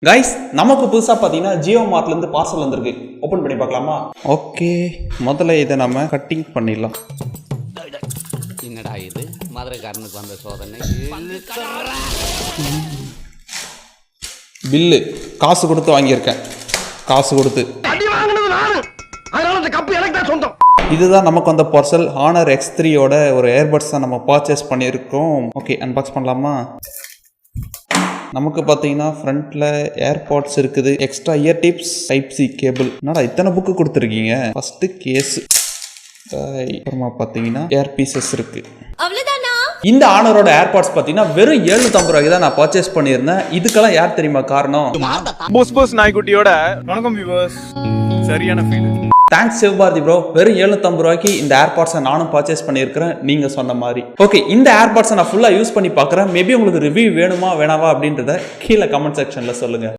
Guys நமக்கு புதுசாக பார்த்தீங்கன்னா ஜியோ மார்ட்லேருந்து பார்சல் வந்திருக்கு. ஓப்பன் பண்ணி பார்க்கலாமா? ஓகே, முதல்ல இதை நம்ம கட்டிங் பண்ணிடலாம். என்னடா இது மதுரைக்காரனுக்கு வந்த சோதனை. பில்லு காசு கொடுத்து வாங்கியிருக்கேன். காசு கொடுத்து இதுதான் நமக்கு வந்த பார்சல். ஹானர் X3யோட ஒரு ஏர்பட்ஸ் தான் நம்ம பர்ச்சேஸ் பண்ணியிருக்கோம். ஓகே, அன்பாக்ஸ் பண்ணலாமா? நமக்கு பார்த்தீங்கன்னா ஃப்ரண்ட்டில் ஏர்பாட்ஸ் இருக்குது, extra year tips, Type-C cable. என்னடா இத்தனை புக்கு கொடுத்துருக்கீங்க? ஃபஸ்ட்டு கேஸு, அப்புறமா பார்த்தீங்கன்னா ஏர் பீசஸ் இருக்கு. இந்த ஆனரோட ஏர்பாட்ஸ் பார்த்தீங்கன்னா வெறும் 750 ரூபாய்க்கு தான் நான் பர்ச்சேஸ் பண்ணியிருந்தேன். இதுக்கெல்லாம் யார் தெரியுமா காரணம்? போஸ் நாய்க்குட்டியோட வணக்கம் வியூவர்ஸ். சரியான ஃபீல். Thanks Sivabharathi bro. வெறும் 750 ரூபாய்க்கு இந்த ஏர்பாட்ஸை நானும் பர்ச்சேஸ் பண்ணியிருக்கிறேன், நீங்கள் சொன்ன மாதிரி. ஓகே, இந்த ஏர்பாட்ஸை நான் ஃபுல்லாக யூஸ் பண்ணி பார்க்குறேன். மேபி உங்களுக்கு ரிவ்யூ வேணுமா வேணாவா அப்படின்றத கீழே கமெண்ட் செக்ஷனில் சொல்லுங்கள்.